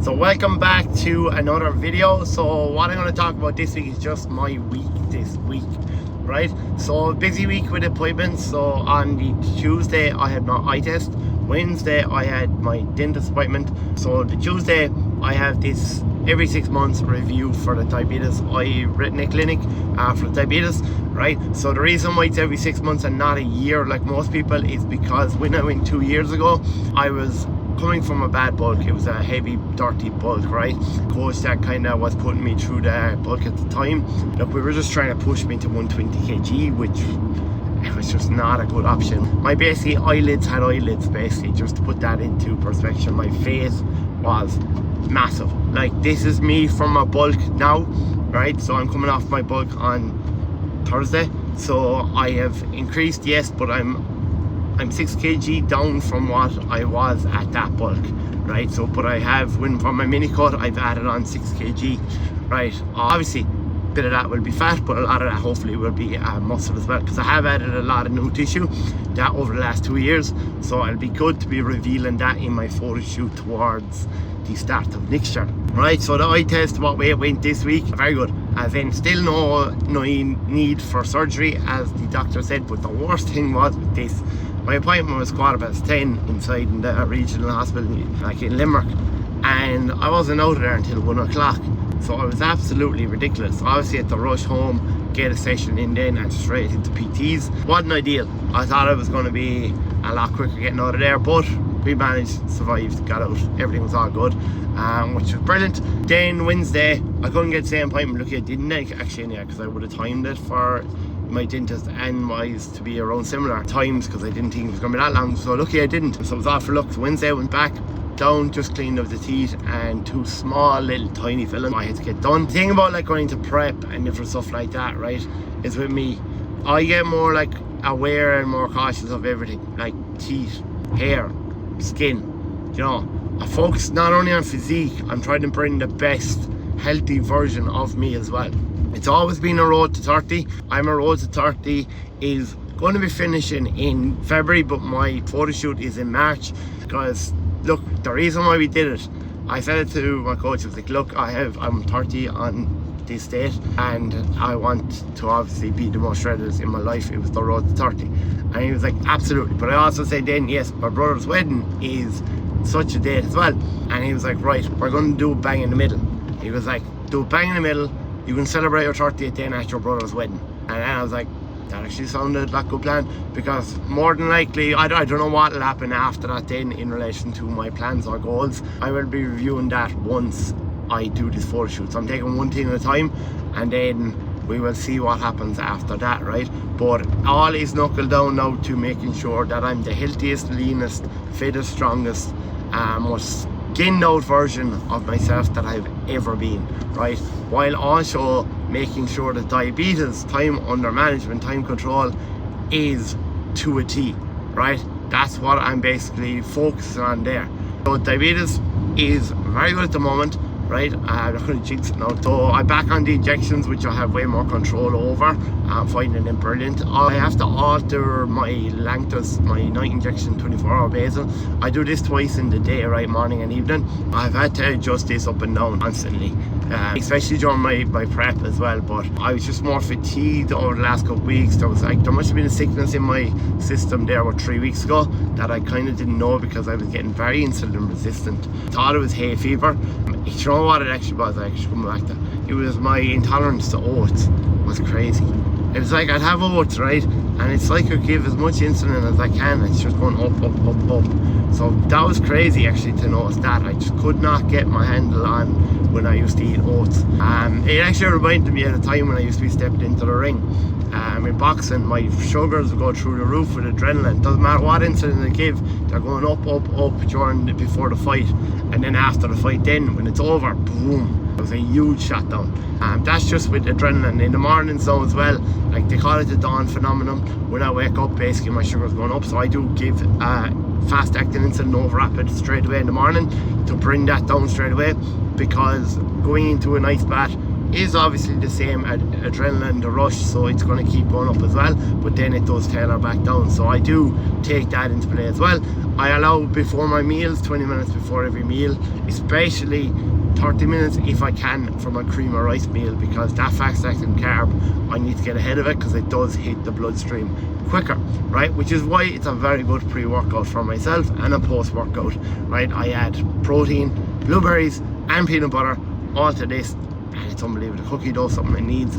So welcome back to another video. So what I'm going to talk about this week is just my week this week, right? So busy week with appointments. So on the Tuesday I had my eye test. Wednesday I had my dentist appointment. So the Tuesday I have this every 6 months review for the diabetes eye retina clinic for diabetes, right? So the reason why it's every 6 months and not a year like most people is because when I went 2 years ago, I was coming from a bad bulk. It was a heavy dirty bulk, right? Coach that kind of was putting me through the bulk at the time. Look, we were just trying to push me to 120 kg, which it was just not a good option. My basically eyelids had eyelids, basically, just to put that into perspective. My face was massive. Like, this is me from a bulk now, right? So I'm coming off my bulk on Thursday, so I have increased, yes, but I'm 6 kg down from what I was at that bulk, right? So but I have, when from my mini cut, I've added on 6 kg, right? Obviously a bit of that will be fat, but a lot of that hopefully will be muscle as well, because I have added a lot of new tissue that over the last 2 years. So it'll be good to be revealing that in my photo shoot towards the start of next year, right? So the eye test, what way it went this week, very good, as in still no need for surgery as the doctor said. But the worst thing was with this, my appointment was 10:15 inside in the regional hospital, like in Limerick, and I wasn't out of there until 1 o'clock. So it was absolutely ridiculous. Obviously had to rush home, get a session in then and straight into PTs. Wasn't ideal. I thought it was going to be a lot quicker getting out of there, but we managed, survived, got out, everything was all good, which was brilliant. Then Wednesday, I couldn't get the same appointment. Look, I didn't actually, because I would have timed it for my dentist and mine to be around similar times, because I didn't think it was going to be that long. So lucky I didn't. So it was all for luck. So Wednesday I went back down, just cleaned up the teeth and 2 small little tiny fillings I had to get done. The thing about like going to prep and different stuff like that, right, is with me, I get more like aware and more cautious of everything, like teeth, hair, skin, you know. I focus not only on physique, I'm trying to bring the best healthy version of me as well. It's always been a road to 30. I'm a road to 30 is going to be finishing in February, but my photo shoot is in March. Because look, the reason why we did it, I said it to my coach, I was like, look, I'm 30 on this date and I want to obviously be the most shredded in my life. It was the road to 30. And he was like, absolutely. But I also said then, yes, my brother's wedding is such a date as well. And he was like, right, we're going to do a bang in the middle. He was like, do a bang in the middle, you can celebrate your 30th then at your brother's wedding. And then I was like, that actually sounded like a good plan, because more than likely, I don't know what will happen after that then in relation to my plans or goals. I will be reviewing that once I do this photo shoot. So I'm taking one thing at a time, and then we will see what happens after that, right? But all is knuckled down now to making sure that I'm the healthiest, leanest, fittest, strongest, most skinned out version of myself that I've ever been, right? While also making sure that diabetes, time under management, time control is to a T, right? That's what I'm basically focusing on there. So diabetes is very good at the moment, right? I'm not going to jinx it now. So I'm back on the injections, which I have way more control over. I'm finding them brilliant. I have to alter my Lantus, my night injection 24-hour basal. I do this twice in the day, right, morning and evening. I've had to adjust this up and down constantly, especially during my prep as well. But I was just more fatigued over the last couple of weeks. There must have been a sickness in my system there about 3 weeks ago that I kind of didn't know, because I was getting very insulin resistant. Thought it was hay fever. You know what it actually was? I actually come back to it was my intolerance to oats. It was crazy. It was like I'd have oats, right, and it's like I give as much insulin as I can, and it's just going up, up, up, up. So that was crazy actually to notice that. I just could not get my handle on when I used to eat oats. It actually reminded me at a time when I used to be stepped into the ring. In boxing, my sugars would go through the roof with adrenaline. Doesn't matter what insulin I give, they're going up, up, up before the fight, and then after the fight, then when it's over, boom, it was a huge shot down. That's just with adrenaline. In the mornings though as well, like they call it the dawn phenomenon. When I wake up, basically my sugar's going up, so I do give fast acting insulin over rapid straight away in the morning to bring that down straight away, because going into an ice bath is obviously the same adrenaline, the rush, so it's going to keep going up as well, but then it does tailor back down. So I do take that into play as well. I allow before my meals, 20 minutes before every meal, especially 30 minutes if I can for my cream or rice meal, because that fast-acting carb, I need to get ahead of it because it does hit the bloodstream quicker, right? Which is why it's a very good pre-workout for myself and a post-workout, right? I add protein, blueberries and peanut butter all to this, and it's unbelievable. The cookie dough, something it needs,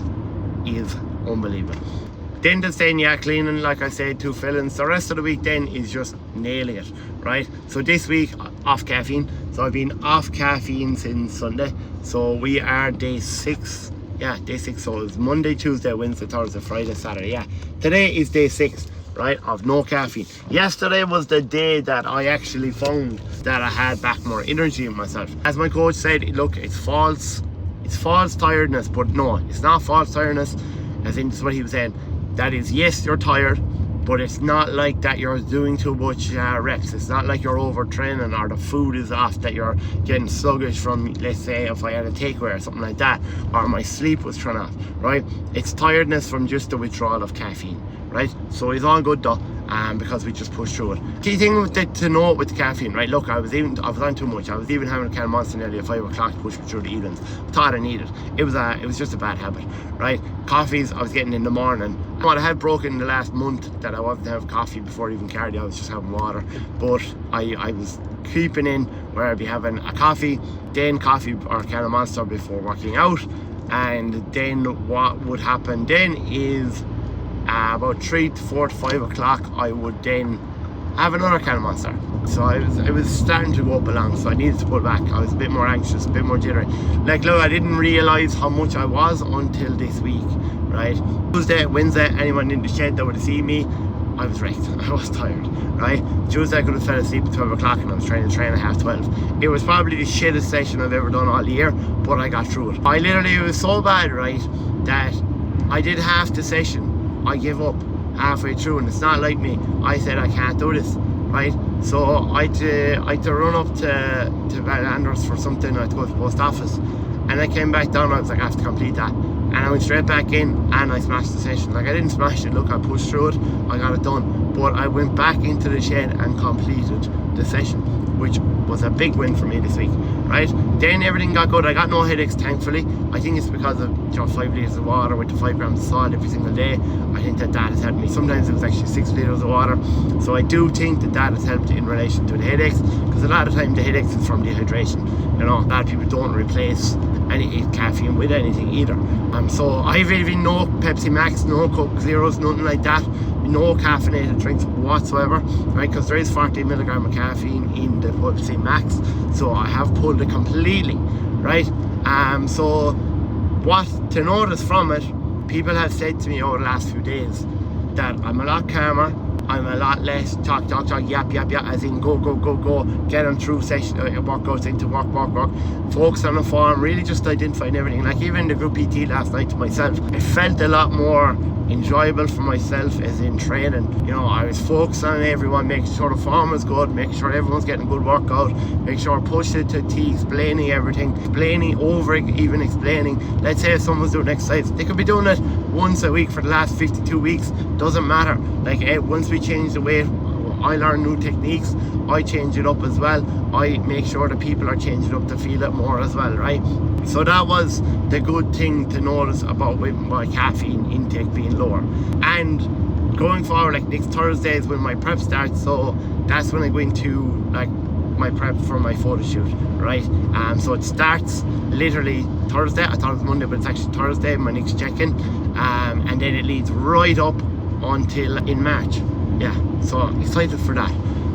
is unbelievable. Then the staying, yeah, cleaning, like I said, 2 fillings. The rest of the week then is just nailing it, right? So this week, off caffeine. So I've been off caffeine since Sunday. So we are day 6. Yeah, day 6. So it's Monday, Tuesday, Wednesday, Thursday, Friday, Saturday. Yeah, today is day 6, right, of no caffeine. Yesterday was the day that I actually found that I had back more energy in myself. As my coach said, look, it's false tiredness, but no, it's not false tiredness. I think that's what he was saying. That is, yes, you're tired, but it's not like that you're doing too much reps. It's not like you're overtraining or the food is off, that you're getting sluggish from, let's say, if I had a takeaway or something like that, or my sleep was thrown off, right? It's tiredness from just the withdrawal of caffeine, right? So it's all good though, because we just pushed through it. Key thing with to know with the caffeine, right? Look, I was on too much. I was even having a can of Monster nearly at 5 o'clock to push me through the evenings. Thought I needed it. It was just a bad habit, right? Coffees I was getting in the morning. What I had broken in the last month, that I wasn't having coffee before even cardio, I was just having water. But I was creeping in where I'd be having a coffee, then coffee or a can of Monster before working out. And then what would happen then is about 3 to 4 to 5 o'clock I would then have another can of Monster. So it was starting to go up along, so I needed to pull back. I was a bit more anxious, a bit more jittery. Like, look, I didn't realise how much I was until this week, right? Tuesday, Wednesday, anyone in the shed that would have seen me, I was wrecked. I was tired, right? Tuesday I could have fell asleep at 12 o'clock and I was trying to train at 12:30. It was probably the shittest session I've ever done all year, but I got through it. It was so bad, right, that I did half the session. I gave up halfway through, and it's not like me. I said I can't do this, right? So I had to run up to Andros for something. I had to go to the post office, and I came back down. I was like, I have to complete that, and I went straight back in and I smashed the session. Like, I didn't smash it, look, I pushed through it, I got it done, but I went back into the shed and completed the session, which was a big win for me this week, right? Then everything got good. I got no headaches, thankfully. I think it's because of 5 litres of water with the 5 grams of salt every single day. I think that has helped me. Sometimes it was actually 6 litres of water. So I do think that has helped in relation to the headaches, because a lot of the time the headaches is from dehydration. You know, a lot of people don't replace any caffeine with anything either. So I've even no Pepsi Max, no Coke Zeros, nothing like that. No caffeinated drinks whatsoever, right? Because there is 40 milligram of caffeine in the Pepsi Max, so I have pulled it completely, right? So what to notice from it, people have said to me over the last few days that I'm a lot calmer, I'm a lot less talk, yap, as in go, get them through session, workouts into work, focus on the form, really just identifying everything. Like, even the group PT last night to myself, it felt a lot more enjoyable for myself, as in training. You know, I was focused on everyone, making sure the form was good, making sure everyone's getting a good workout, make sure I push it to T, explaining everything, even explaining. Let's say if someone's doing exercise, they could be doing it once a week for the last 52 weeks, doesn't matter. Like, once we change the weight, I learn new techniques, I change it up as well. I make sure that people are changing it up to feel it more as well, right? So that was the good thing to notice about with my caffeine intake being lower. And going forward, like, next Thursday is when my prep starts, so that's when I go into like my prep for my photo shoot, right? So it starts literally Thursday. I thought it was Monday, but it's actually Thursday, my next check-in, and then it leads right up until in March. Yeah, so excited for that.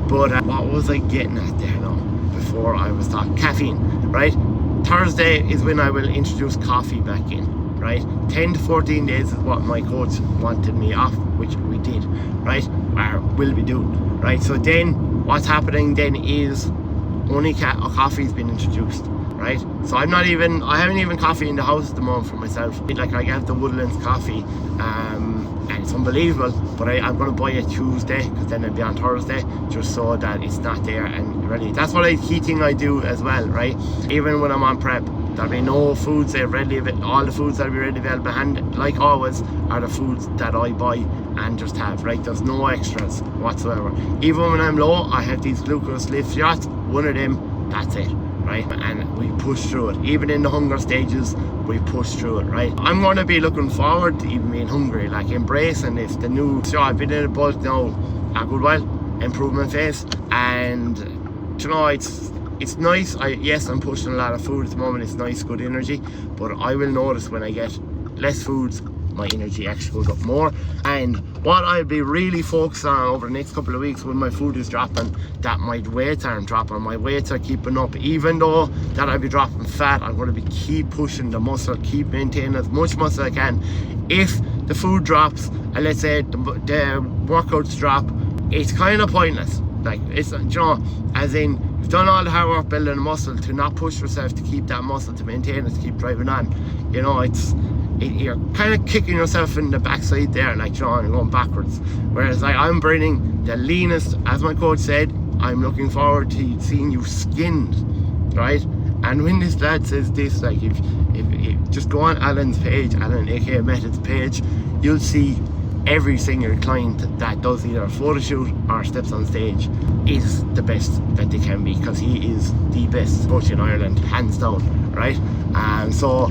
But what was I getting at there now before I was talking caffeine, right? Thursday is when I will introduce coffee back in, right? 10 to 14 days is what my coach wanted me off, which we did, right? Or will be doing, right? So then what's happening then is only coffee's been introduced, right? So I haven't even coffee in the house at the moment for myself. Like, I have the Woodlands coffee, and it's unbelievable, but I'm going to buy it Tuesday, because then it'll be on Thursday, just so that it's not there and ready. That's what key thing I do as well, right? Even when I'm on prep, there'll be no foods that are readily available. All the foods that'll be readily available, and like always, are the foods that I buy and just have, right? There's no extras whatsoever. Even when I'm low, I have these glucose lift shots. One of them, that's it, right? And we push through it. Even in the hunger stages, we push through it, right? I'm going to be looking forward to even being hungry, like embracing this, the new. So I've been in a bulk now a good while, improvement phase, and you know, it's nice. Yes, I'm pushing a lot of food at the moment. It's nice, good energy, but I will notice when I get less foods, my energy actually goes up more. And what I'll be really focused on over the next couple of weeks when my food is dropping, that my weights aren't dropping, my weights are keeping up. Even though that I'll be dropping fat, I'm going to be keep pushing the muscle, keep maintaining as much muscle as I can. If the food drops, and let's say the workouts drop, it's kind of pointless. Like, it's, you know, as in, you've done all the hard work building a muscle to not push yourself, to keep that muscle, to maintain it, to keep driving on. You know, you're kind of kicking yourself in the backside there, like, you know, and going backwards. Whereas like, I'm burning the leanest, as my coach said, I'm looking forward to seeing you skinned, right? And when this lad says this, like, if just go on Alan's page, Alan aka Methods page, you'll see every single client that does either a photo shoot or steps on stage is the best that they can be, because he is the best coach in Ireland, hands down, right? And so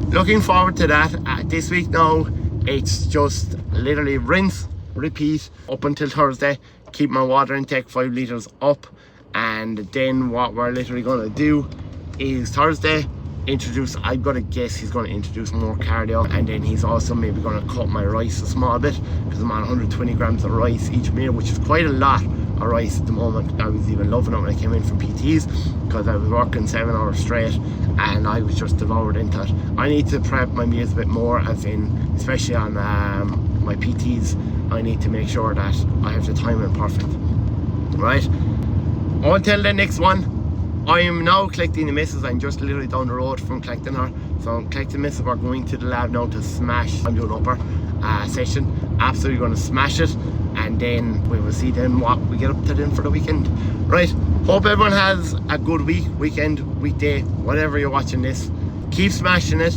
looking forward to that. This week now, it's just literally rinse, repeat up until Thursday. Keep my water intake 5 litres up, and then what we're literally going to do is Thursday I'm gonna guess he's going to introduce more cardio, and then he's also maybe going to cut my rice a small bit, because I'm on 120 grams of rice each meal, which is quite a lot of rice at the moment. I was even loving it when I came in from PTs, because I was working 7 hours straight and I was just devoured into it. I need to prep my meals a bit more, as in, especially on my PTs, I need to make sure that I have the timing perfect, right? Until the next one, I am now collecting the missus. I'm just literally down the road from collecting her. So I'm collecting missus. We're going to the lab now to smash. I'm doing upper session. Absolutely going to smash it. And then we will see then what we get up to then for the weekend. Right. Hope everyone has a good weekend, weekday, whatever you're watching this. Keep smashing it.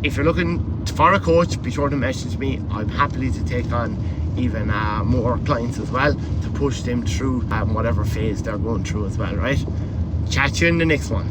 If you're looking for a coach, be sure to message me. I'm happy to take on even more clients as well, to push them through whatever phase they're going through as well, right? Chat you in the next one.